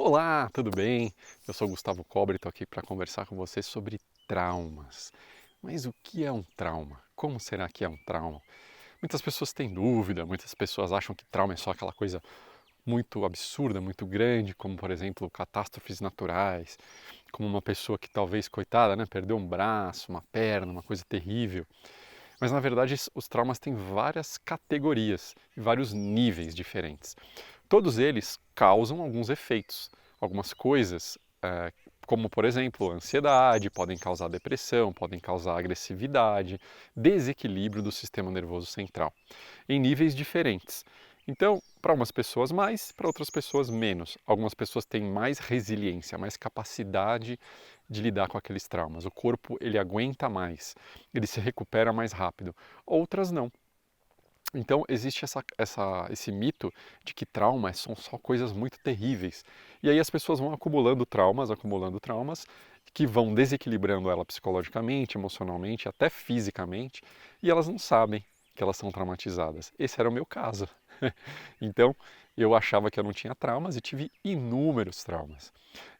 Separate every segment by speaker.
Speaker 1: Olá, tudo bem? Eu sou Gustavo Cobre e estou aqui para conversar com você sobre traumas. Mas o que é um trauma? Como será que é um trauma? Muitas pessoas têm dúvida, muitas pessoas acham que trauma é só aquela coisa muito absurda, muito grande, como por exemplo catástrofes naturais, como uma pessoa que talvez, coitada, né, perdeu um braço, uma perna, uma coisa terrível. Mas na verdade os traumas têm várias categorias e vários níveis diferentes. Todos eles causam alguns efeitos, algumas coisas, como por exemplo ansiedade, podem causar depressão, podem causar agressividade, desequilíbrio do sistema nervoso central, em níveis diferentes. Então, para umas pessoas mais, para outras pessoas menos. Algumas pessoas têm mais resiliência, mais capacidade de lidar com aqueles traumas. O corpo ele aguenta mais, ele se recupera mais rápido. Outras não. Então existe esse mito de que traumas são só coisas muito terríveis. E aí as pessoas vão acumulando traumas, que vão desequilibrando ela psicologicamente, emocionalmente, até fisicamente, e elas não sabem que elas são traumatizadas. Esse era o meu caso. Então eu achava que eu não tinha traumas e tive inúmeros traumas.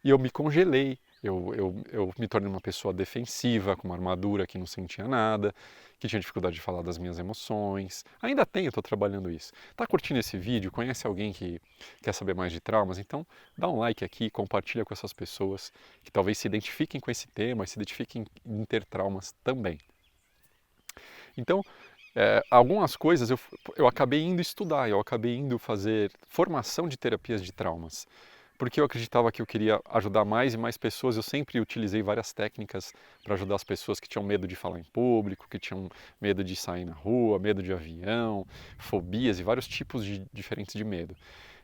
Speaker 1: E eu me congelei, eu me tornei uma pessoa defensiva, com uma armadura que não sentia nada, que tinha dificuldade de falar das minhas emoções. Ainda tenho, estou trabalhando isso. Tá curtindo esse vídeo? Conhece alguém que quer saber mais de traumas? Então dá um like aqui, compartilha com essas pessoas que talvez se identifiquem com esse tema e se identifiquem em ter traumas também. Então, algumas coisas eu acabei indo estudar, eu acabei indo fazer formação de terapias de traumas porque eu acreditava que eu queria ajudar mais e mais pessoas. Eu sempre utilizei várias técnicas para ajudar as pessoas que tinham medo de falar em público, que tinham medo de sair na rua, medo de avião, fobias e vários tipos diferentes de medo.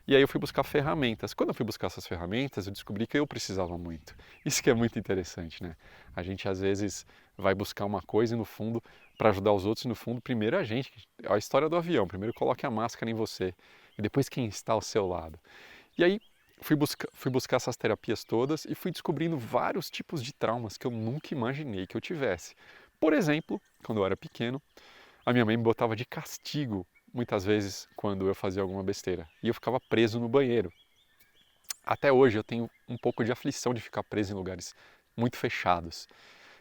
Speaker 1: E aí eu fui buscar ferramentas. Quando eu fui buscar essas ferramentas, eu descobri que eu precisava muito. Isso que é muito interessante, né? A gente às vezes vai buscar uma coisa e no fundo, para ajudar os outros, e no fundo, primeiro a gente. É a história do avião. Primeiro coloque a máscara em você e depois quem está ao seu lado. E aí fui buscar essas terapias todas e fui descobrindo vários tipos de traumas que eu nunca imaginei que eu tivesse. Por exemplo, quando eu era pequeno, a minha mãe me botava de castigo muitas vezes quando eu fazia alguma besteira e eu ficava preso no banheiro. Até hoje eu tenho um pouco de aflição de ficar preso em lugares muito fechados.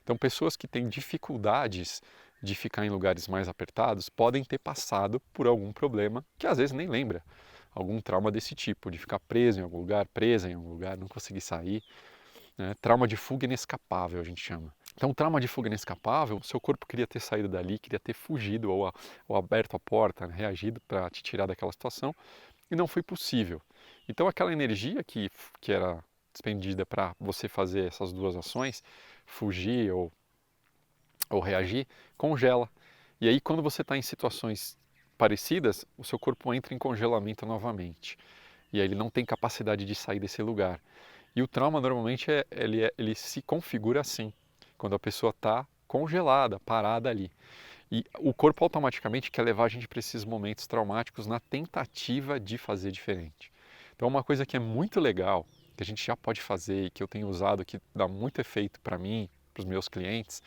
Speaker 1: Então, pessoas que têm dificuldades de ficar em lugares mais apertados podem ter passado por algum problema que às vezes nem lembra. Algum trauma desse tipo, de ficar preso em algum lugar, presa em algum lugar, não conseguir sair. Né? Trauma de fuga inescapável, a gente chama. Então, trauma de fuga inescapável, o seu corpo queria ter saído dali, queria ter fugido ou aberto a porta, né? Reagido para te tirar daquela situação, e não foi possível. Então, aquela energia que era despendida para você fazer essas duas ações, fugir ou reagir, congela. E aí, quando você está em situações parecidas, o seu corpo entra em congelamento novamente. E aí ele não tem capacidade de sair desse lugar. E o trauma normalmente ele se configura assim, quando a pessoa está congelada, parada ali. E o corpo automaticamente quer levar a gente para esses momentos traumáticos na tentativa de fazer diferente. Então, uma coisa que é muito legal, que a gente já pode fazer e que eu tenho usado, que dá muito efeito para mim, para os meus clientes,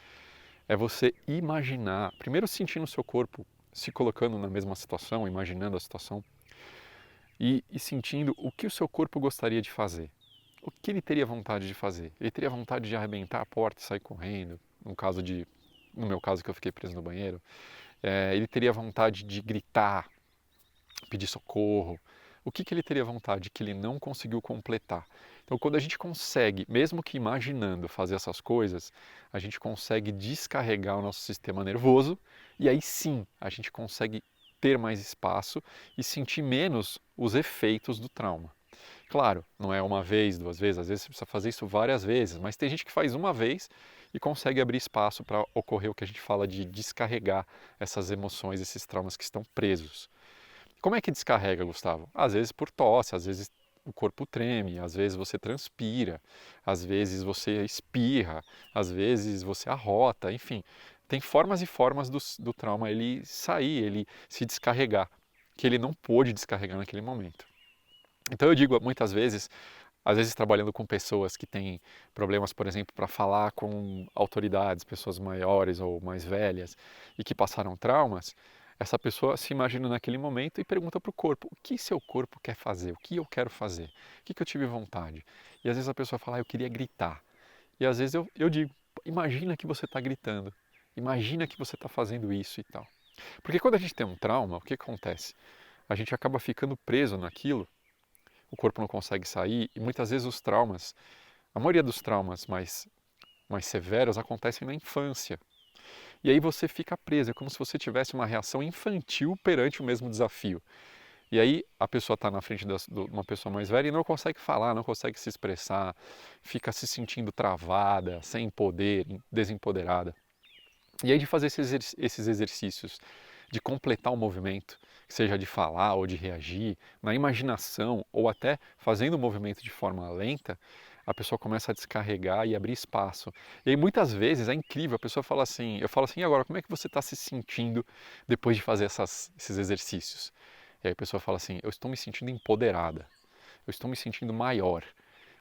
Speaker 1: é você imaginar, primeiro sentindo o seu corpo se colocando na mesma situação, imaginando a situação, e sentindo o que o seu corpo gostaria de fazer. O que ele teria vontade de fazer? Ele teria vontade de arrebentar a porta e sair correndo, no meu caso que eu fiquei preso no banheiro. Ele teria vontade de gritar, pedir socorro. O que ele teria vontade que ele não conseguiu completar? Então, quando a gente consegue, mesmo que imaginando fazer essas coisas, a gente consegue descarregar o nosso sistema nervoso e aí sim a gente consegue ter mais espaço e sentir menos os efeitos do trauma. Claro, não é uma vez, duas vezes, às vezes você precisa fazer isso várias vezes, mas tem gente que faz uma vez e consegue abrir espaço para ocorrer o que a gente fala de descarregar essas emoções, esses traumas que estão presos. Como é que descarrega, Gustavo? Às vezes por tosse, às vezes o corpo treme, às vezes você transpira, às vezes você espirra, às vezes você arrota, enfim. Tem formas e formas do trauma ele sair, ele se descarregar, que ele não pôde descarregar naquele momento. Então eu digo muitas vezes, às vezes trabalhando com pessoas que têm problemas, por exemplo, para falar com autoridades, pessoas maiores ou mais velhas e que passaram traumas, Essa pessoa se imagina naquele momento e pergunta para o corpo: o que seu corpo quer fazer? O que eu quero fazer? O que eu tive vontade? E às vezes a pessoa fala: eu queria gritar. E às vezes eu digo: imagina que você está gritando. Imagina que você está fazendo isso e tal. Porque quando a gente tem um trauma, o que acontece? A gente acaba ficando preso naquilo, o corpo não consegue sair e muitas vezes os traumas, a maioria dos traumas mais severos acontecem na infância. E aí você fica preso, é como se você tivesse uma reação infantil perante o mesmo desafio. E aí a pessoa está na frente de uma pessoa mais velha e não consegue falar, não consegue se expressar, fica se sentindo travada, sem poder, desempoderada. E aí de fazer esses exercícios, de completar o movimento, seja de falar ou de reagir, na imaginação ou até fazendo o movimento de forma lenta, a pessoa começa a descarregar e abrir espaço. E aí muitas vezes é incrível, a pessoa fala assim, eu falo assim, e agora como é que você está se sentindo depois de fazer esses exercícios? E aí a pessoa fala assim, eu estou me sentindo empoderada, eu estou me sentindo maior.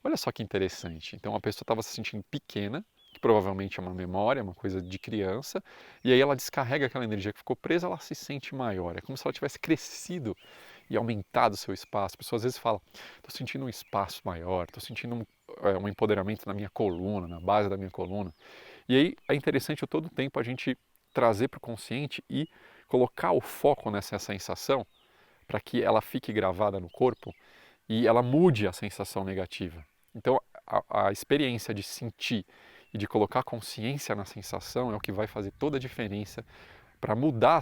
Speaker 1: Olha só que interessante. Então a pessoa estava se sentindo pequena, que provavelmente é uma memória, uma coisa de criança, e aí ela descarrega aquela energia que ficou presa, ela se sente maior. É como se ela tivesse crescido e aumentado o seu espaço. A pessoa às vezes fala: estou sentindo um espaço maior, estou sentindo um empoderamento na minha coluna, na base da minha coluna. E aí é interessante todo o tempo a gente trazer para o consciente e colocar o foco nessa sensação para que ela fique gravada no corpo e ela mude a sensação negativa. Então, a experiência de sentir e de colocar consciência na sensação é o que vai fazer toda a diferença para mudar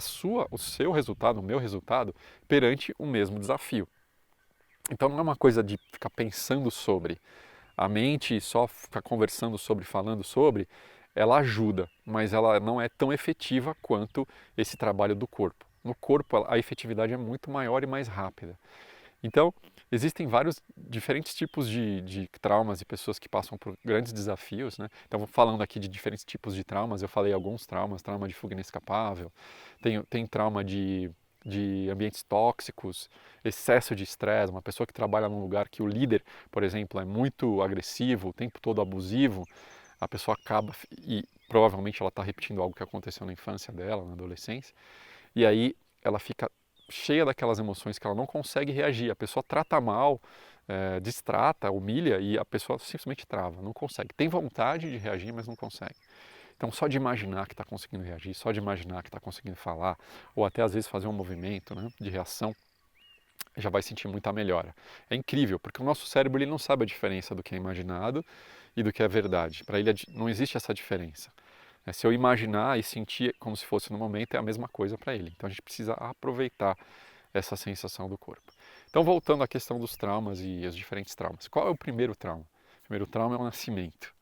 Speaker 1: o seu resultado, o meu resultado, perante o mesmo desafio. Então, não é uma coisa de ficar pensando sobre. A mente só ficar conversando sobre, falando sobre, ela ajuda, mas ela não é tão efetiva quanto esse trabalho do corpo. No corpo, a efetividade é muito maior e mais rápida. Então, existem vários diferentes tipos de traumas e pessoas que passam por grandes desafios, né? Então, falando aqui de diferentes tipos de traumas, eu falei alguns traumas, trauma de fuga inescapável, tem trauma de ambientes tóxicos, excesso de estresse, uma pessoa que trabalha num lugar que o líder, por exemplo, é muito agressivo, o tempo todo abusivo, a pessoa acaba e provavelmente ela está repetindo algo que aconteceu na infância dela, na adolescência, e aí ela fica cheia daquelas emoções que ela não consegue reagir. A pessoa trata mal, distrata, humilha e a pessoa simplesmente trava, não consegue. Tem vontade de reagir, mas não consegue. Então, só de imaginar que está conseguindo reagir, só de imaginar que está conseguindo falar, ou até às vezes fazer um movimento, né, de reação, já vai sentir muita melhora. É incrível, porque o nosso cérebro ele não sabe a diferença do que é imaginado e do que é verdade. Para ele não existe essa diferença. Se eu imaginar e sentir como se fosse no momento, é a mesma coisa para ele. Então a gente precisa aproveitar essa sensação do corpo. Então, voltando à questão dos traumas e os diferentes traumas. Qual é o primeiro trauma? O primeiro trauma é o nascimento.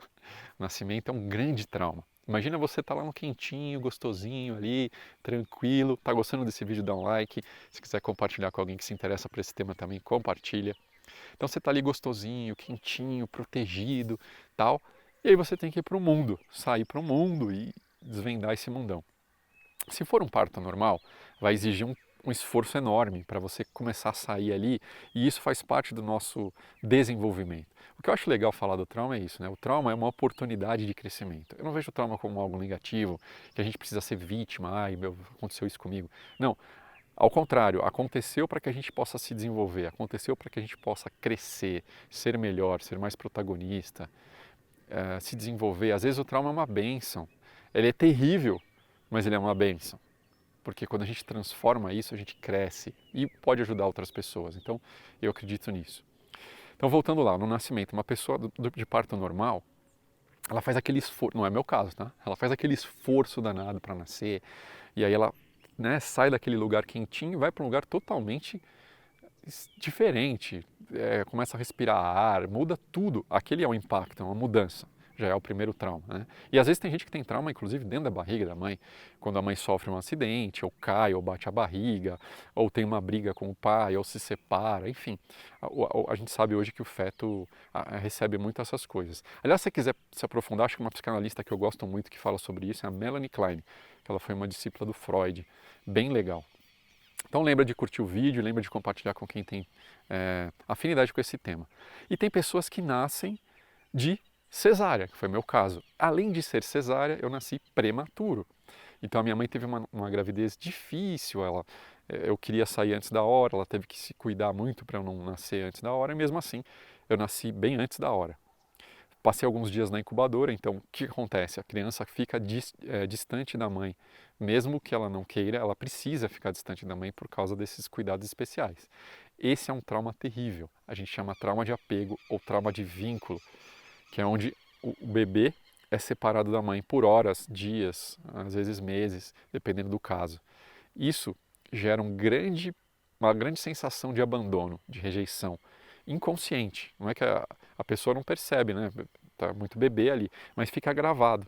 Speaker 1: O nascimento é um grande trauma. Imagina você estar lá no quentinho, gostosinho ali, tranquilo. Tá gostando desse vídeo? Dá um like. Se quiser compartilhar com alguém que se interessa por esse tema também, compartilha. Então você está ali gostosinho, quentinho, protegido, tal. E aí você tem que ir para o mundo, sair para o mundo e desvendar esse mundão. Se for um parto normal, vai exigir um esforço enorme para você começar a sair ali, e isso faz parte do nosso desenvolvimento. O que eu acho legal falar do trauma é isso, né? O trauma é uma oportunidade de crescimento. Eu não vejo o trauma como algo negativo, que a gente precisa ser vítima, ai, meu, aconteceu isso comigo. Não, ao contrário, aconteceu para que a gente possa se desenvolver, aconteceu para que a gente possa crescer, ser melhor, ser mais protagonista, se desenvolver. Às vezes o trauma é uma bênção. Ele é terrível, mas ele é uma bênção. Porque quando a gente transforma isso, a gente cresce e pode ajudar outras pessoas. Então, eu acredito nisso. Então, voltando lá, no nascimento, uma pessoa de parto normal, ela faz aquele esforço, não é meu caso, tá? Ela faz aquele esforço danado para nascer, e aí ela, né, sai daquele lugar quentinho e vai para um lugar totalmente diferente, começa a respirar ar, muda tudo. Aquele é o impacto, é uma mudança. Já é o primeiro trauma, né? E às vezes tem gente que tem trauma, inclusive, dentro da barriga da mãe, quando a mãe sofre um acidente, ou cai, ou bate a barriga, ou tem uma briga com o pai, ou se separa, enfim. A gente sabe hoje que o feto recebe muito essas coisas. Aliás, se você quiser se aprofundar, acho que uma psicanalista que eu gosto muito que fala sobre isso é a Melanie Klein, que ela foi uma discípula do Freud, bem legal. Então lembra de curtir o vídeo, lembra de compartilhar com quem tem afinidade com esse tema. E tem pessoas que nascem de cesárea, que foi meu caso. Além de ser cesárea, eu nasci prematuro. Então a minha mãe teve uma gravidez difícil, eu queria sair antes da hora, ela teve que se cuidar muito para eu não nascer antes da hora, e mesmo assim eu nasci bem antes da hora. Passei alguns dias na incubadora, então o que acontece? A criança fica distante da mãe, mesmo que ela não queira, ela precisa ficar distante da mãe por causa desses cuidados especiais. Esse é um trauma terrível, a gente chama trauma de apego ou trauma de vínculo, que é onde o bebê é separado da mãe por horas, dias, às vezes meses, dependendo do caso. Isso gera uma grande sensação de abandono, de rejeição, inconsciente. Não é que a pessoa não percebe, né? Tá muito bebê ali, mas fica gravado.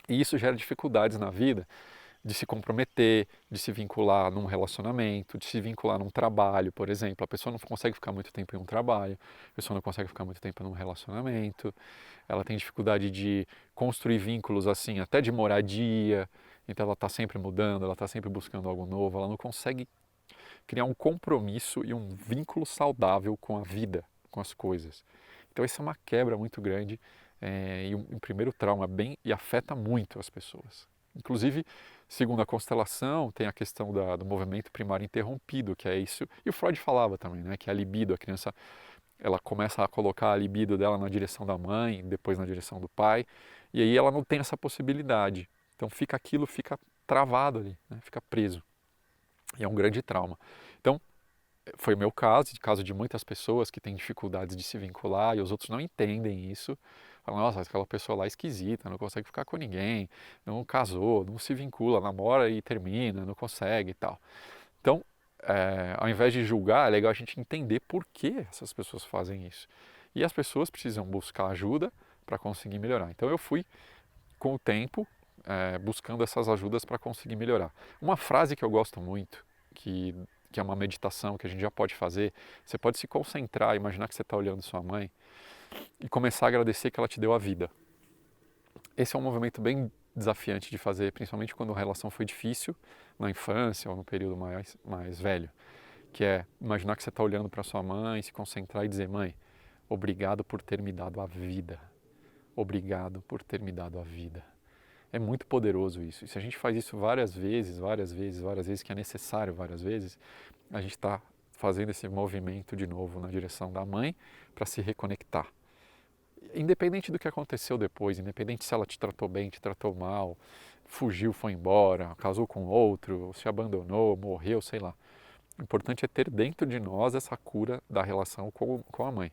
Speaker 1: E isso gera dificuldades na vida de se comprometer, de se vincular num relacionamento, de se vincular num trabalho, por exemplo. A pessoa não consegue ficar muito tempo em um trabalho, a pessoa não consegue ficar muito tempo num relacionamento, ela tem dificuldade de construir vínculos assim, até de moradia, então ela está sempre mudando, ela está sempre buscando algo novo, ela não consegue criar um compromisso e um vínculo saudável com a vida, com as coisas. Então isso é uma quebra muito grande e um primeiro trauma e afeta muito as pessoas. Inclusive, segundo a constelação, tem a questão do movimento primário interrompido, que é isso, e o Freud falava também, né, que a libido, a criança ela começa a colocar a libido dela na direção da mãe, depois na direção do pai, e aí ela não tem essa possibilidade. Então fica travado ali, né? Fica preso. E é um grande trauma. Então, foi o meu caso, e caso de muitas pessoas que têm dificuldades de se vincular e os outros não entendem isso. Falam, nossa, aquela pessoa lá é esquisita, não consegue ficar com ninguém, não casou, não se vincula, namora e termina, não consegue e tal. Então, ao invés de julgar, é legal a gente entender por que essas pessoas fazem isso. E as pessoas precisam buscar ajuda para conseguir melhorar. Então, eu fui, com o tempo, buscando essas ajudas para conseguir melhorar. Uma frase que eu gosto muito, que é uma meditação que a gente já pode fazer, você pode se concentrar, imaginar que você está olhando sua mãe e começar a agradecer que ela te deu a vida. Esse é um movimento bem desafiante de fazer, principalmente quando a relação foi difícil, na infância ou no período mais velho, que é imaginar que você está olhando para sua mãe, se concentrar e dizer, mãe, obrigado por ter me dado a vida. Obrigado por ter me dado a vida. É muito poderoso isso. E se a gente faz isso várias vezes, que é necessário várias vezes, a gente está fazendo esse movimento de novo na direção da mãe para se reconectar. Independente do que aconteceu depois, independente se ela te tratou bem, te tratou mal, fugiu, foi embora, casou com outro, se abandonou, morreu, sei lá. O importante é ter dentro de nós essa cura da relação com a mãe.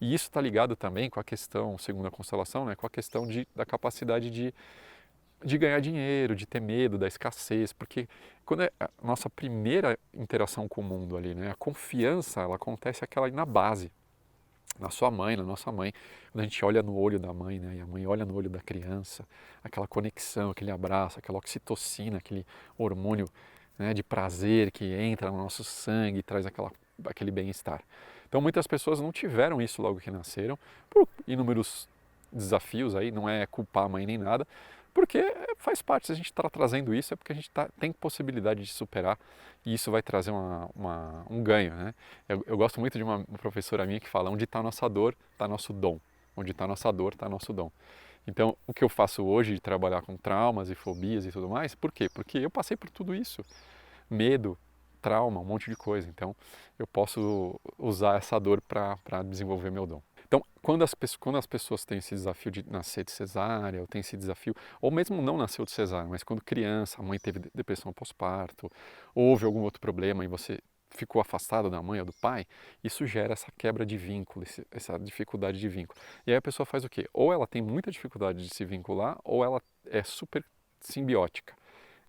Speaker 1: E isso está ligado também com a questão, segundo a constelação, né, com a questão da capacidade de ganhar dinheiro, de ter medo da escassez, porque quando é a nossa primeira interação com o mundo ali, né, a confiança, ela acontece aquela na base, na sua mãe, na nossa mãe, quando a gente olha no olho da mãe, né, e a mãe olha no olho da criança, aquela conexão, aquele abraço, aquela oxitocina, aquele hormônio, né, de prazer que entra no nosso sangue e traz aquele bem-estar. Então muitas pessoas não tiveram isso logo que nasceram, por inúmeros desafios aí, não é culpar a mãe nem nada, porque faz parte, se a gente está trazendo isso é porque a gente tem possibilidade de superar e isso vai trazer um ganho, né? Eu gosto muito de uma professora minha que fala, onde está a nossa dor, está nosso dom. Onde está a nossa dor, está nosso dom. Então, o que eu faço hoje de trabalhar com traumas e fobias e tudo mais, por quê? Porque eu passei por tudo isso. Medo, trauma, um monte de coisa. Então, eu posso usar essa dor para desenvolver meu dom. Então, quando as pessoas têm esse desafio de nascer de cesárea, ou tem esse desafio, ou mesmo não nasceu de cesárea, mas quando criança, a mãe teve depressão pós-parto, houve algum outro problema e você ficou afastado da mãe ou do pai, isso gera essa quebra de vínculo, essa dificuldade de vínculo. E aí a pessoa faz o quê? Ou ela tem muita dificuldade de se vincular, ou ela é super simbiótica.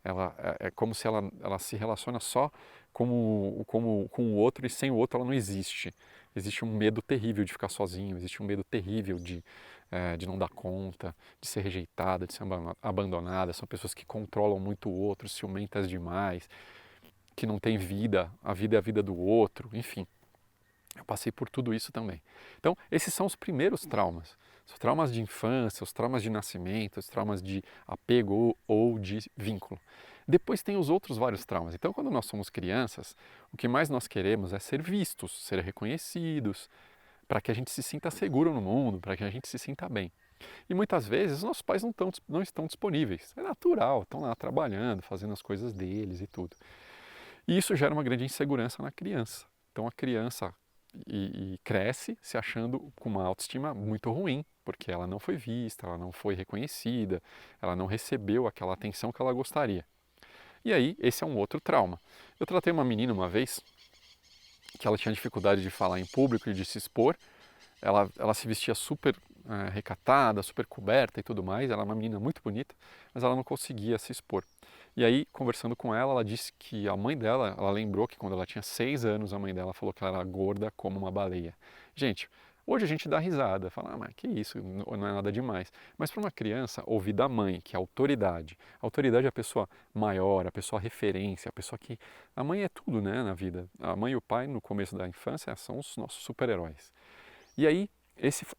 Speaker 1: Ela é como se ela se relaciona só com o outro e sem o outro ela não existe. Existe um medo terrível de ficar sozinho, existe um medo terrível de não dar conta, de ser rejeitada, de ser abandonada. São pessoas que controlam muito o outro, ciumentas demais, que não têm vida, a vida é a vida do outro, enfim. Eu passei por tudo isso também. Então, esses são os primeiros traumas. Os traumas de infância, os traumas de nascimento, os traumas de apego ou de vínculo. Depois tem os outros vários traumas. Então, quando nós somos crianças, o que mais nós queremos é ser vistos, ser reconhecidos, para que a gente se sinta seguro no mundo, para que a gente se sinta bem. E muitas vezes os nossos pais não estão disponíveis. É natural, estão lá trabalhando, fazendo as coisas deles e tudo. E isso gera uma grande insegurança na criança. Então a criança cresce se achando com uma autoestima muito ruim, porque ela não foi vista, ela não foi reconhecida, ela não recebeu aquela atenção que ela gostaria. E aí, esse é um outro trauma. Eu tratei uma menina uma vez que ela tinha dificuldade de falar em público e de se expor. Ela se vestia super recatada, super coberta e tudo mais. Ela era uma menina muito bonita, mas ela não conseguia se expor. E aí, conversando com ela, ela disse que a mãe dela, ela lembrou que quando ela tinha 6 anos, a mãe dela falou que ela era gorda como uma baleia. Gente, hoje a gente dá risada, fala, mas que isso, não é nada demais. Mas para uma criança, ouvir da mãe, que é a autoridade é a pessoa maior, a pessoa referência, a pessoa que... A mãe é tudo, né, na vida. A mãe e o pai, no começo da infância, são os nossos super-heróis. E aí,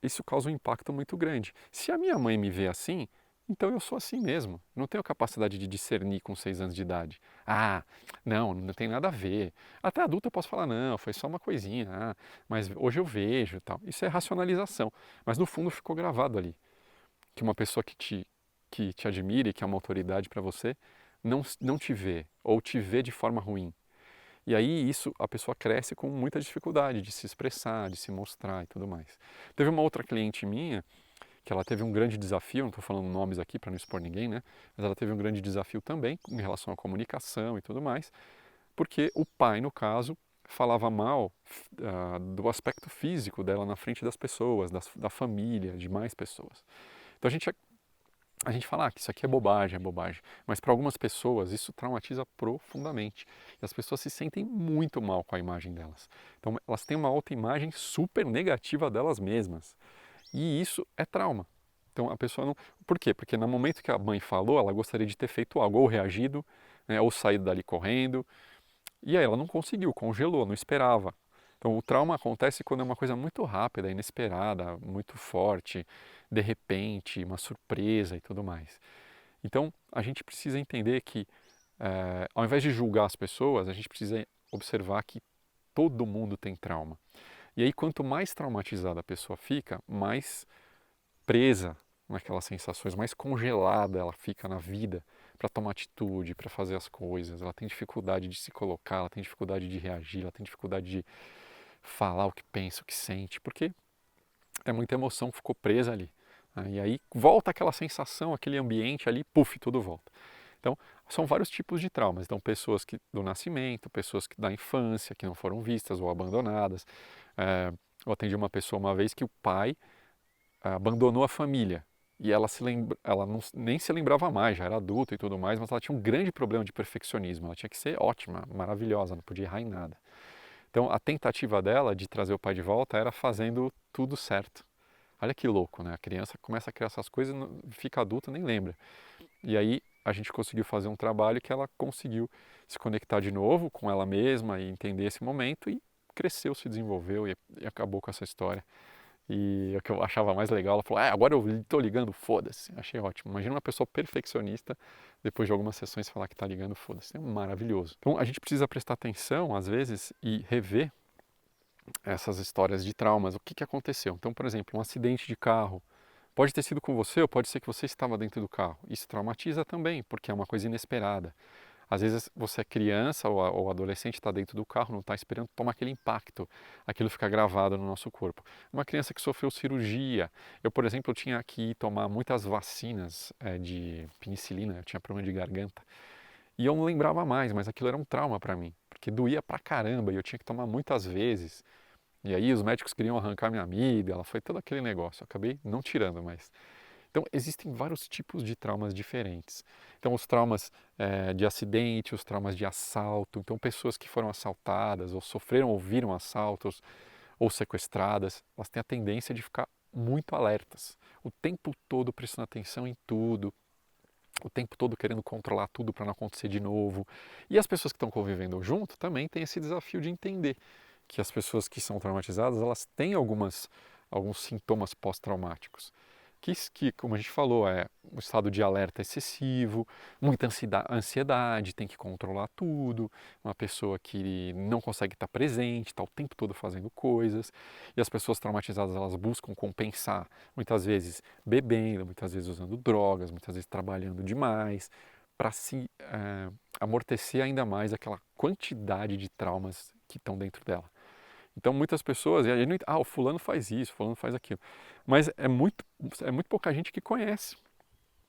Speaker 1: isso causa um impacto muito grande. Se a minha mãe me vê assim, então eu sou assim mesmo. Não tenho capacidade de discernir com 6 anos de idade. Ah, não tem nada a ver. Até adulto eu posso falar, não, foi só uma coisinha. Ah, mas hoje eu vejo e tal. Isso é racionalização. Mas no fundo ficou gravado ali. Que uma pessoa que te admire, que é uma autoridade para você, não te vê. Ou te vê de forma ruim. E aí isso a pessoa cresce com muita dificuldade de se expressar, de se mostrar e tudo mais. Teve uma outra cliente minha que ela teve um grande desafio, não estou falando nomes aqui para não expor ninguém, né? Mas ela teve um grande desafio também em relação à comunicação e tudo mais, porque o pai, no caso, falava mal do aspecto físico dela na frente das pessoas, da família, de mais pessoas. Então a gente fala que isso aqui é bobagem, mas para algumas pessoas isso traumatiza profundamente. E as pessoas se sentem muito mal com a imagem delas. Então elas têm uma autoimagem super negativa delas mesmas. E isso é trauma. Então a pessoa não. Por quê? Porque no momento que a mãe falou, ela gostaria de ter feito algo, ou reagido, né, ou saído dali correndo. E aí ela não conseguiu, congelou, não esperava. Então o trauma acontece quando é uma coisa muito rápida, inesperada, muito forte, de repente, uma surpresa e tudo mais. Então a gente precisa entender que, ao invés de julgar as pessoas, a gente precisa observar que todo mundo tem trauma. E aí quanto mais traumatizada a pessoa fica, mais presa naquelas sensações, mais congelada ela fica na vida para tomar atitude, para fazer as coisas. Ela tem dificuldade de se colocar, ela tem dificuldade de reagir, ela tem dificuldade de falar o que pensa, o que sente, porque é muita emoção que ficou presa ali. E aí volta aquela sensação, aquele ambiente ali, puf, tudo volta. Então, são vários tipos de traumas. Então, pessoas que do nascimento, pessoas que da infância, que não foram vistas ou abandonadas. Eu atendi uma pessoa uma vez que o pai abandonou a família. E ela nem se lembrava mais, já era adulta e tudo mais, mas ela tinha um grande problema de perfeccionismo. Ela tinha que ser ótima, maravilhosa, não podia errar em nada. Então, a tentativa dela de trazer o pai de volta era fazendo tudo certo. Olha que louco, né? A criança começa a criar essas coisas, fica adulta, nem lembra. E aí a gente conseguiu fazer um trabalho que ela conseguiu se conectar de novo com ela mesma e entender esse momento e cresceu, se desenvolveu e acabou com essa história. E o que eu achava mais legal, ela falou, agora eu estou ligando, foda-se. Achei ótimo. Imagina uma pessoa perfeccionista, depois de algumas sessões, falar que está ligando, foda-se. É maravilhoso. Então a gente precisa prestar atenção, às vezes, e rever essas histórias de traumas. O que, que aconteceu? Então, por exemplo, um acidente de carro. Pode ter sido com você ou pode ser que você estava dentro do carro. Isso traumatiza também, porque é uma coisa inesperada. Às vezes você é criança ou adolescente, está dentro do carro, não está esperando tomar aquele impacto, aquilo fica gravado no nosso corpo. Uma criança que sofreu cirurgia, eu, por exemplo, tinha que tomar muitas vacinas de penicilina, eu tinha problema de garganta, e eu não lembrava mais, mas aquilo era um trauma para mim, porque doía pra caramba e eu tinha que tomar muitas vezes. E aí os médicos queriam arrancar minha amígdala, foi todo aquele negócio, eu acabei não tirando, mas... Então, existem vários tipos de traumas diferentes. Então, os traumas de acidente, os traumas de assalto. Então, pessoas que foram assaltadas, ou sofreram ou viram assaltos, ou sequestradas, elas têm a tendência de ficar muito alertas. O tempo todo prestando atenção em tudo, o tempo todo querendo controlar tudo para não acontecer de novo. E as pessoas que estão convivendo junto também têm esse desafio de entender que as pessoas que são traumatizadas, elas têm alguns sintomas pós-traumáticos. que, como a gente falou, é um estado de alerta excessivo, muita ansiedade, tem que controlar tudo, uma pessoa que não consegue estar presente, está o tempo todo fazendo coisas, e as pessoas traumatizadas elas buscam compensar, muitas vezes bebendo, muitas vezes usando drogas, muitas vezes trabalhando demais, para se amortecer ainda mais aquela quantidade de traumas que estão dentro dela. Então muitas pessoas, o fulano faz isso, o fulano faz aquilo, mas é muito pouca gente que conhece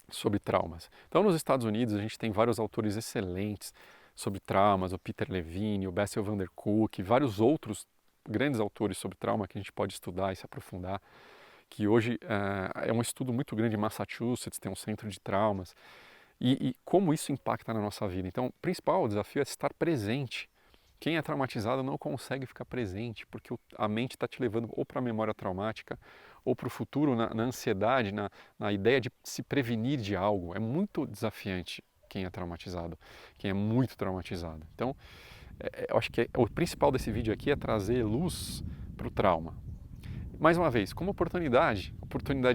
Speaker 1: sobre traumas. Então nos Estados Unidos a gente tem vários autores excelentes sobre traumas, o Peter Levine, o Bessel van der Kolk, vários outros grandes autores sobre trauma que a gente pode estudar e se aprofundar, que hoje é um estudo muito grande em Massachusetts, tem um centro de traumas, e como isso impacta na nossa vida. Então o principal desafio é estar presente. Quem é traumatizado não consegue ficar presente, porque a mente está te levando ou para a memória traumática, ou para o futuro, na ansiedade, na ideia de se prevenir de algo. É muito desafiante quem é traumatizado, quem é muito traumatizado. Então, eu acho que o principal desse vídeo aqui é trazer luz para o trauma. Mais uma vez, como oportunidade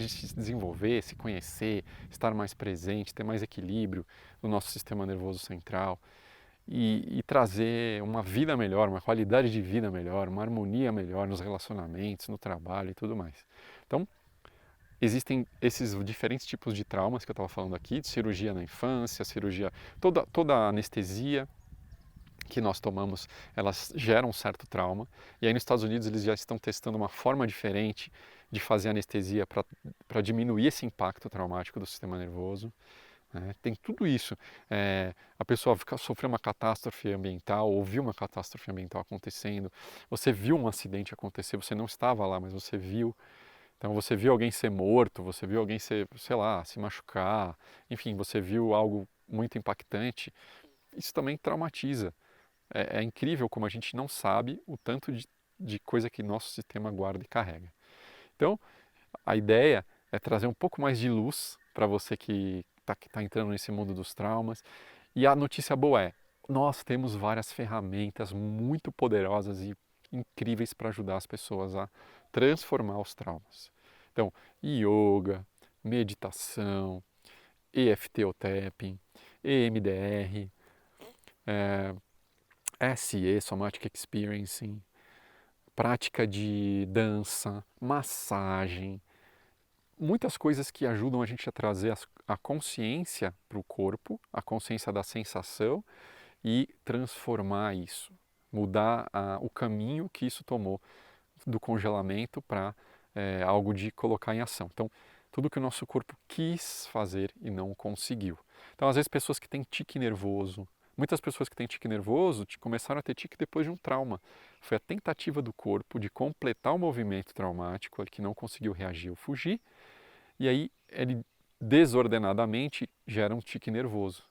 Speaker 1: de se desenvolver, se conhecer, estar mais presente, ter mais equilíbrio no nosso sistema nervoso central. E trazer uma vida melhor, uma qualidade de vida melhor, uma harmonia melhor nos relacionamentos, no trabalho e tudo mais. Então, existem esses diferentes tipos de traumas que eu estava falando aqui, de cirurgia na infância, cirurgia, toda a anestesia que nós tomamos, elas geram um certo trauma. E aí nos Estados Unidos eles já estão testando uma forma diferente de fazer anestesia para diminuir esse impacto traumático do sistema nervoso. Tem tudo isso. A pessoa sofreu uma catástrofe ambiental, ou viu uma catástrofe ambiental acontecendo, você viu um acidente acontecer, você não estava lá, mas você viu. Então você viu alguém ser morto, você viu alguém sei lá, se machucar, enfim, você viu algo muito impactante. Isso também traumatiza. É incrível como a gente não sabe o tanto de coisa que nosso sistema guarda e carrega. Então, a ideia é trazer um pouco mais de luz para você que está entrando nesse mundo dos traumas. E a notícia boa é, nós temos várias ferramentas muito poderosas e incríveis para ajudar as pessoas a transformar os traumas. Então, yoga, meditação, EFT tapping, EMDR, SE, Somatic Experiencing, prática de dança, massagem, muitas coisas que ajudam a gente a trazer a consciência para o corpo, a consciência da sensação e transformar isso, mudar o caminho que isso tomou do congelamento para algo de colocar em ação. Então, tudo que o nosso corpo quis fazer e não conseguiu. Então, às vezes, pessoas que têm tique nervoso, muitas pessoas que têm tique nervoso começaram a ter tique depois de um trauma. Foi a tentativa do corpo de completar o movimento traumático, que não conseguiu reagir ou fugir, e aí ele desordenadamente gera um tique nervoso.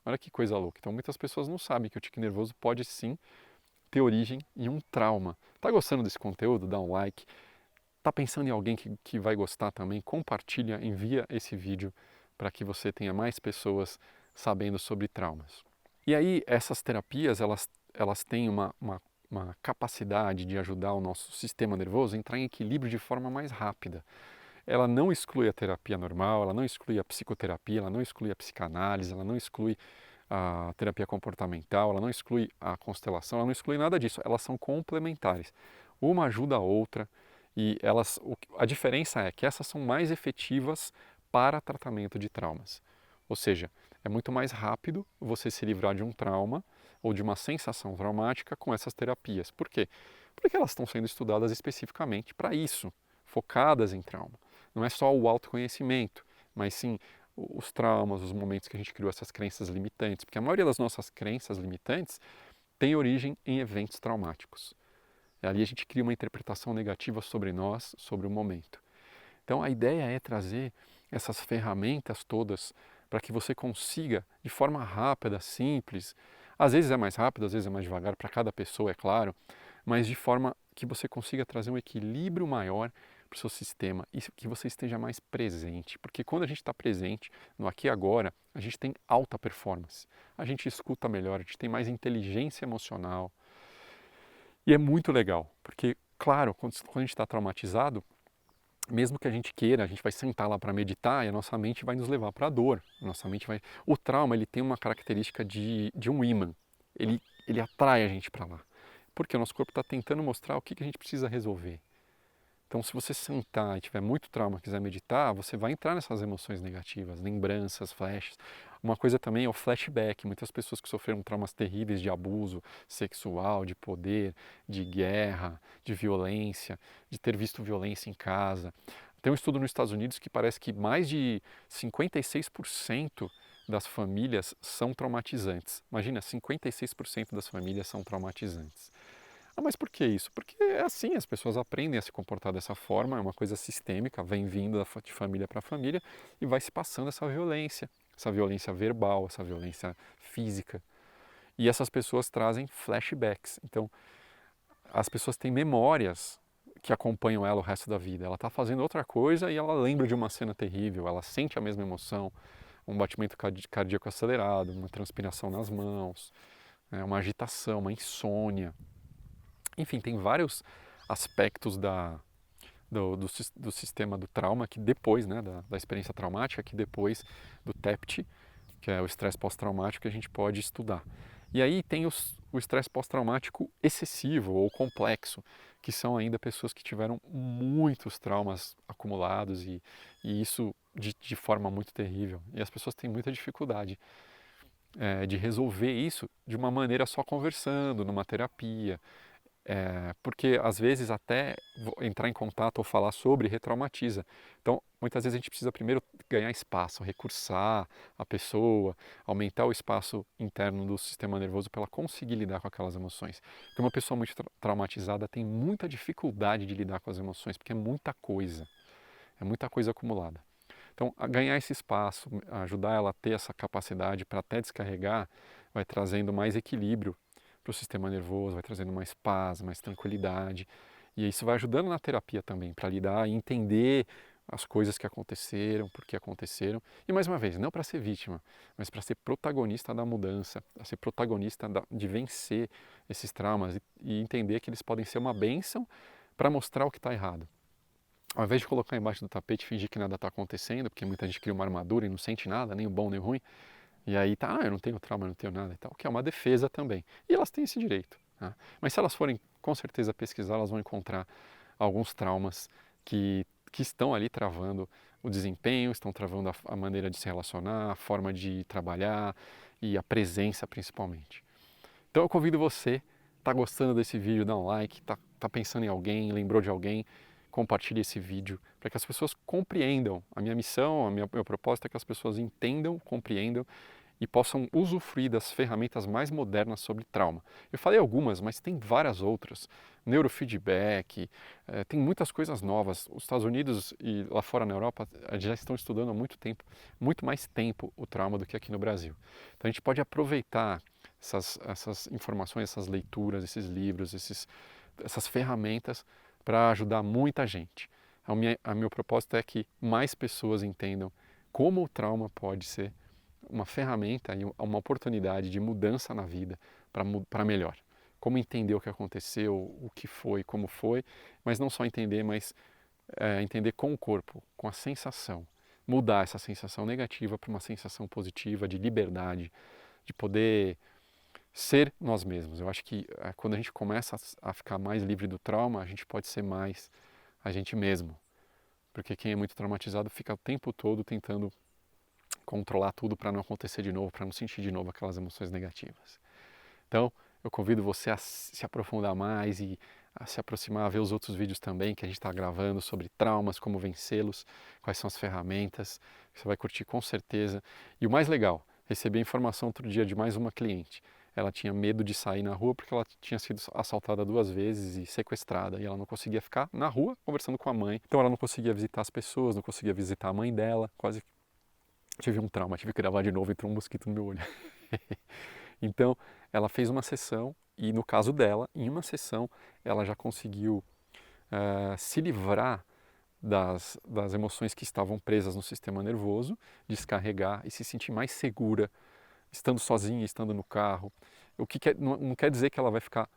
Speaker 1: Olha que coisa louca. Então muitas pessoas não sabem que o tique nervoso pode sim ter origem em um trauma. Tá gostando desse conteúdo? Dá um like. Tá pensando em alguém que vai gostar também? Compartilha, envia esse vídeo para que você tenha mais pessoas sabendo sobre traumas. E aí essas terapias, elas têm uma capacidade de ajudar o nosso sistema nervoso a entrar em equilíbrio de forma mais rápida. Ela não exclui a terapia normal, ela não exclui a psicoterapia, ela não exclui a psicanálise, ela não exclui a terapia comportamental, ela não exclui a constelação, ela não exclui nada disso. Elas são complementares. Uma ajuda a outra e a diferença é que essas são mais efetivas para tratamento de traumas. Ou seja, é muito mais rápido você se livrar de um trauma ou de uma sensação traumática com essas terapias. Por quê? Porque elas estão sendo estudadas especificamente para isso, focadas em trauma. Não é só o autoconhecimento, mas sim os traumas, os momentos que a gente criou essas crenças limitantes, porque a maioria das nossas crenças limitantes tem origem em eventos traumáticos. E ali a gente cria uma interpretação negativa sobre nós, sobre o momento. Então a ideia é trazer essas ferramentas todas para que você consiga, de forma rápida, simples, às vezes é mais rápido, às vezes é mais devagar, para cada pessoa, é claro, mas de forma que você consiga trazer um equilíbrio maior para o seu sistema e que você esteja mais presente. Porque quando a gente está presente, no aqui e agora, a gente tem alta performance, a gente escuta melhor, a gente tem mais inteligência emocional. E é muito legal, porque, claro, quando a gente está traumatizado, mesmo que a gente queira, a gente vai sentar lá para meditar e a nossa mente vai nos levar para a dor. O trauma, ele tem uma característica de um ímã. Ele atrai a gente para lá. Porque o nosso corpo está tentando mostrar o que a gente precisa resolver. Então, se você sentar e tiver muito trauma e quiser meditar, você vai entrar nessas emoções negativas, lembranças, flashes. Uma coisa também é o flashback. Muitas pessoas que sofreram traumas terríveis de abuso sexual, de poder, de guerra, de violência, de ter visto violência em casa. Tem um estudo nos Estados Unidos que parece que mais de 56% das famílias são traumatizantes. Imagina, 56% das famílias são traumatizantes. Ah, mas por que isso? Porque é assim, as pessoas aprendem a se comportar dessa forma, é uma coisa sistêmica, vem vindo de família para família e vai se passando essa violência verbal, essa violência física. E essas pessoas trazem flashbacks. Então, as pessoas têm memórias que acompanham ela o resto da vida. Ela está fazendo outra coisa e ela lembra de uma cena terrível, ela sente a mesma emoção, um batimento cardíaco acelerado, uma transpiração nas mãos, uma agitação, uma insônia. Enfim, tem vários aspectos do sistema do trauma que depois, né, da experiência traumática, que depois do TEPT, que é o estresse pós-traumático, que a gente pode estudar. E aí tem o estresse pós-traumático excessivo ou complexo, que são ainda pessoas que tiveram muitos traumas acumulados e isso de forma muito terrível. E as pessoas têm muita dificuldade de resolver isso de uma maneira só conversando, numa terapia, porque às vezes até entrar em contato ou falar sobre retraumatiza. Então, muitas vezes a gente precisa primeiro ganhar espaço, recursar a pessoa, aumentar o espaço interno do sistema nervoso para ela conseguir lidar com aquelas emoções. Porque uma pessoa muito traumatizada tem muita dificuldade de lidar com as emoções, porque é muita coisa acumulada. Então, ganhar esse espaço, ajudar ela a ter essa capacidade para até descarregar, vai trazendo mais equilíbrio para o sistema nervoso, vai trazendo mais paz, mais tranquilidade. E isso vai ajudando na terapia também, para lidar e entender as coisas que aconteceram, por que aconteceram. E mais uma vez, não para ser vítima, mas para ser protagonista da mudança, para ser protagonista de vencer esses traumas e entender que eles podem ser uma bênção para mostrar o que está errado. Ao invés de colocar embaixo do tapete e fingir que nada está acontecendo, porque muita gente cria uma armadura e não sente nada, nem o bom nem o ruim, e aí tá, eu não tenho trauma, eu não tenho nada e tal, que é uma defesa também. E elas têm esse direito. Tá? Mas se elas forem com certeza pesquisar, elas vão encontrar alguns traumas que estão ali travando o desempenho, estão travando a maneira de se relacionar, a forma de trabalhar e a presença principalmente. Então eu convido você, tá gostando desse vídeo, dá um like, tá pensando em alguém, lembrou de alguém, compartilhe esse vídeo para que as pessoas compreendam. A minha missão, meu propósito é que as pessoas entendam, compreendam e possam usufruir das ferramentas mais modernas sobre trauma. Eu falei algumas, mas tem várias outras. Neurofeedback, tem muitas coisas novas. Os Estados Unidos e lá fora na Europa já estão estudando há muito tempo, muito mais tempo o trauma do que aqui no Brasil. Então a gente pode aproveitar essas informações, essas leituras, esses livros, essas ferramentas para ajudar muita gente. Meu propósito é que mais pessoas entendam como o trauma pode ser uma ferramenta e uma oportunidade de mudança na vida para melhor. Como entender o que aconteceu, o que foi, como foi, mas não só entender, mas entender com o corpo, com a sensação. Mudar essa sensação negativa para uma sensação positiva de liberdade, de poder ser nós mesmos. Eu acho que quando a gente começa a ficar mais livre do trauma, a gente pode ser mais a gente mesmo. Porque quem é muito traumatizado fica o tempo todo tentando controlar tudo para não acontecer de novo, para não sentir de novo aquelas emoções negativas. Então, eu convido você a se aprofundar mais e a se aproximar, a ver os outros vídeos também que a gente está gravando sobre traumas, como vencê-los, quais são as ferramentas, que você vai curtir com certeza. E o mais legal, recebi a informação outro dia de mais uma cliente. Ela tinha medo de sair na rua porque ela tinha sido assaltada 2 vezes e sequestrada e ela não conseguia ficar na rua conversando com a mãe. Então ela não conseguia visitar as pessoas, não conseguia visitar a mãe dela, quase tive um trauma, tive que gravar de novo, entrou um mosquito no meu olho. Então, ela fez uma sessão e no caso dela, em uma sessão, ela já conseguiu se livrar das emoções que estavam presas no sistema nervoso, descarregar e se sentir mais segura, estando sozinha, estando no carro. O que não quer dizer que ela vai ficar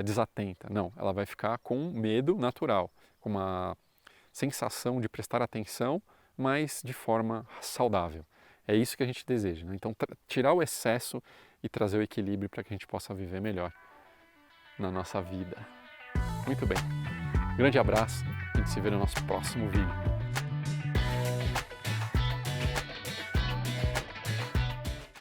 Speaker 1: desatenta, não, ela vai ficar com medo natural, com uma sensação de prestar atenção, mas de forma saudável. É isso que a gente deseja, né? Então, tirar o excesso e trazer o equilíbrio para que a gente possa viver melhor na nossa vida. Muito bem. Grande abraço e a gente se vê no nosso próximo vídeo.